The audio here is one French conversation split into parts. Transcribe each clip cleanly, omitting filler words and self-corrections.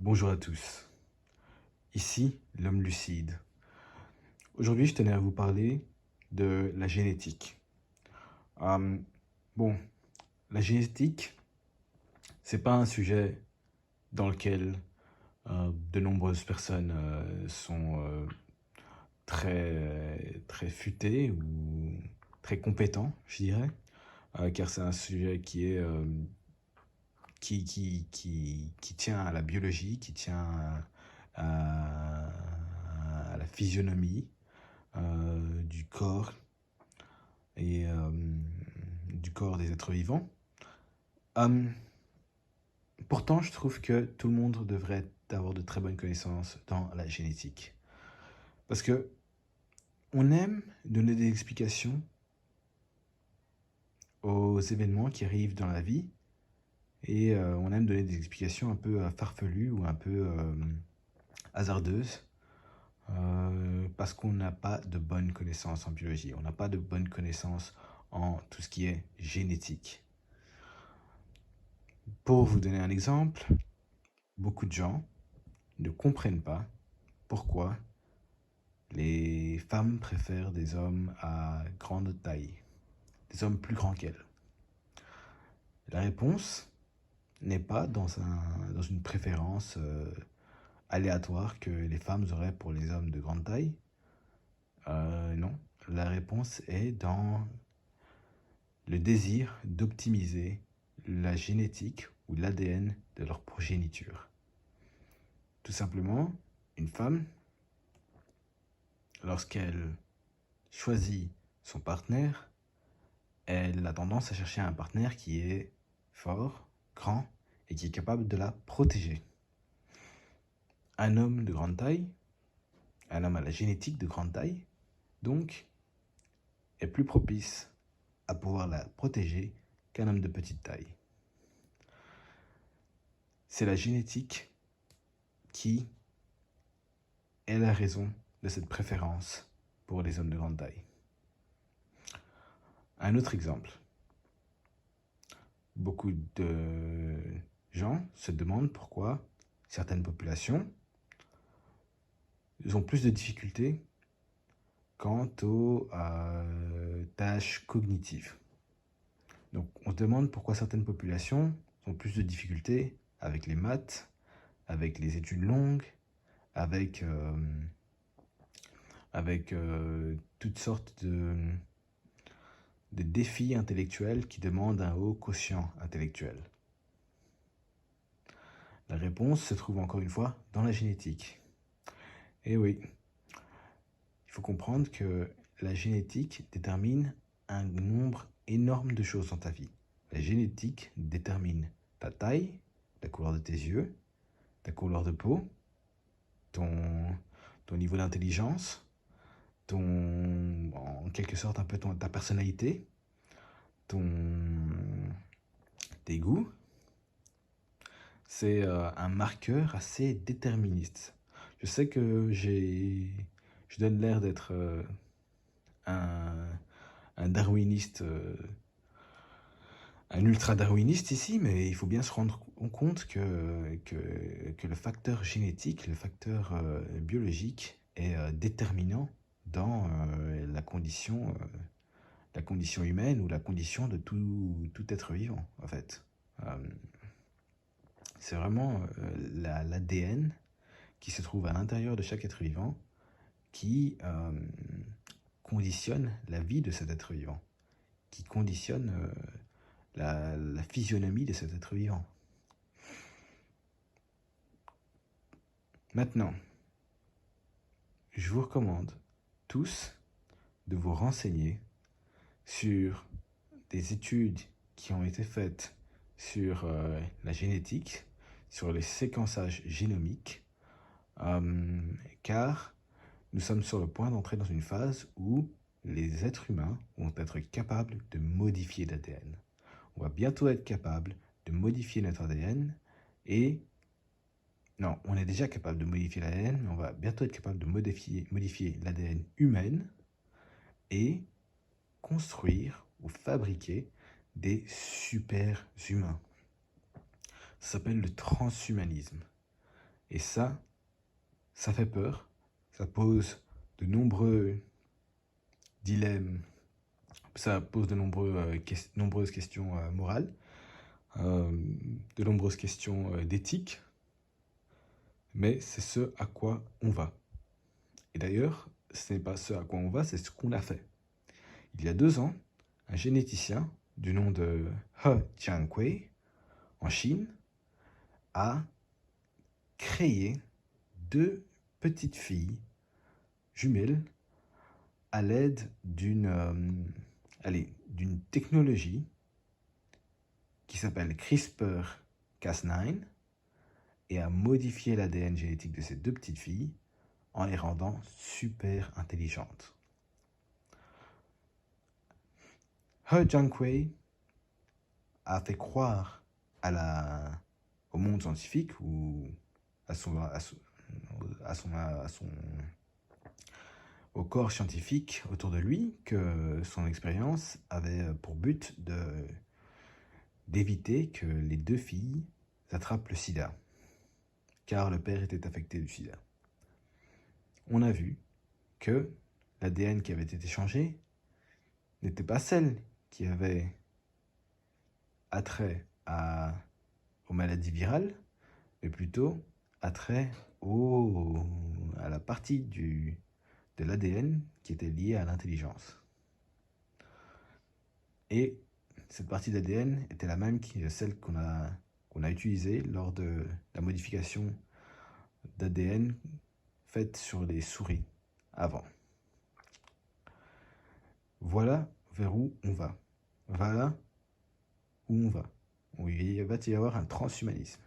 Bonjour à tous, ici l'homme lucide. Aujourd'hui, je tenais à vous parler de la génétique. Euh, bon, la génétique, c'est pas un sujet dans lequel de nombreuses personnes sont très futées ou très compétents, je dirais, car c'est un sujet qui tient à la biologie, qui tient à la physionomie du corps et du corps des êtres vivants. Hum, Pourtant, je trouve que tout le monde devrait avoir de très bonnes connaissances dans la génétique. Parce que on aime donner des explications aux événements qui arrivent dans la vie et on aime donner des explications un peu farfelues ou un peu hasardeuses parce qu'on n'a pas de bonnes connaissances en biologie, on n'a pas de bonnes connaissances en tout ce qui est génétique. Pour vous donner un exemple, beaucoup de gens ne comprennent pas pourquoi les femmes préfèrent des hommes à grande taille, des hommes plus grands qu'elles. La réponse n'est pas dans une préférence aléatoire que les femmes auraient pour les hommes de grande taille. Non, la réponse est dans le désir d'optimiser la génétique ou l'ADN de leur progéniture. Tout simplement, une femme, lorsqu'elle choisit son partenaire, elle a tendance à chercher un partenaire qui est fort, grand et qui est capable de la protéger. Un homme de grande taille, un homme à la génétique de grande taille, donc, est plus propice à pouvoir la protéger qu'un homme de petite taille. C'est la génétique qui est la raison de cette préférence pour les hommes de grande taille. Un autre exemple. Beaucoup de gens se demandent pourquoi certaines populations ont plus de difficultés quant aux tâches cognitives. Donc on se demande pourquoi certaines populations ont plus de difficultés avec les maths, avec les études longues, avec toutes sortes de défis intellectuels qui demandent un haut quotient intellectuel. La réponse se trouve encore une fois dans la génétique. Et oui, il faut comprendre que la génétique détermine un nombre énorme de choses dans ta vie. La génétique détermine ta taille, la couleur de tes yeux, ta couleur de peau, ton niveau d'intelligence, en quelque sorte un peu ta personnalité, ton, tes goûts. C'est un marqueur assez déterministe. Je sais que je donne l'air d'être un, un darwiniste, un ultra-darwiniste ici, mais il faut bien se rendre compte que le facteur génétique, le facteur biologique est déterminant dans la condition humaine ou la condition de tout être vivant, en fait. Euh, c'est vraiment l'ADN qui se trouve à l'intérieur de chaque être vivant qui conditionne la vie de cet être vivant, qui conditionne la physionomie de cet être vivant. Maintenant, je vous recommande tous de vous renseigner sur des études qui ont été faites sur la génétique, sur les séquençages génomiques, car nous sommes sur le point d'entrer dans une phase où les êtres humains vont être capables de modifier l'ADN. On va bientôt être capable de modifier notre ADN et... Non, on est déjà capable de modifier l'ADN, mais on va bientôt être capable de modifier l'ADN humaine et construire ou fabriquer des super humains. Ça s'appelle le transhumanisme. Et ça fait peur, ça pose de nombreux dilemmes, ça pose de nombreuses questions morales, de nombreuses questions d'éthique, mais c'est ce à quoi on va. Et d'ailleurs, ce n'est pas ce à quoi on va, c'est ce qu'on a fait. Il y a 2 ans, un généticien du nom de He Jiankui, en Chine, a créé 2 petites filles jumelles à l'aide d'une technologie qui s'appelle CRISPR-Cas9 et a modifié l'ADN génétique de ces 2 petites filles en les rendant super intelligentes. He Jiankui a fait croire au monde scientifique ou au corps scientifique autour de lui que son expérience avait pour but d'éviter que les 2 filles attrapent le sida, car le père était affecté du sida. On a vu que l'ADN qui avait été changé n'était pas celle qui avait attrait aux maladies virales, mais plutôt attrait à la partie de l'ADN qui était liée à l'intelligence. Et cette partie d'ADN était la même que celle qu'on a utilisée lors de la modification d'ADN faite sur les souris avant. Voilà vers où on va. Voilà où on va. Il va y avoir un transhumanisme.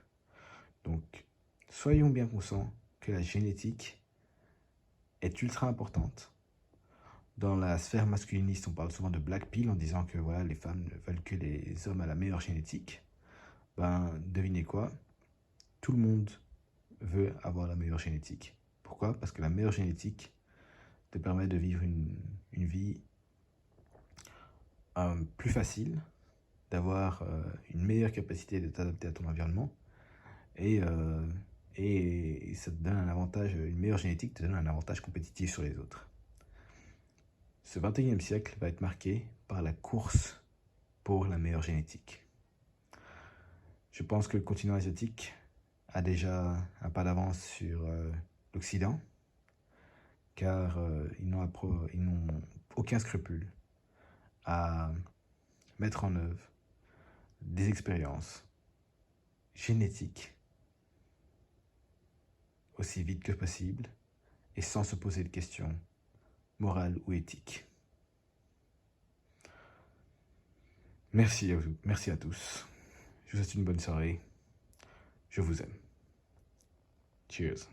Donc, soyons bien conscients que la génétique est ultra importante. Dans la sphère masculiniste, on parle souvent de black pill en disant que voilà, les femmes ne veulent que les hommes à la meilleure génétique. Ben, devinez quoi? Tout le monde veut avoir la meilleure génétique. Pourquoi? Parce que la meilleure génétique te permet de vivre une vie plus facile, d'avoir une meilleure capacité de t'adapter à ton environnement et ça te donne un avantage, une meilleure génétique te donne un avantage compétitif sur les autres. Ce 21e siècle va être marqué par la course pour la meilleure génétique. Je pense que le continent asiatique a déjà un pas d'avance sur l'Occident, car ils n'ont aucun scrupule à mettre en œuvre des expériences génétiques aussi vite que possible et sans se poser de questions morales ou éthiques. Merci à vous, merci à tous. Je vous souhaite une bonne soirée. Je vous aime. Cheers.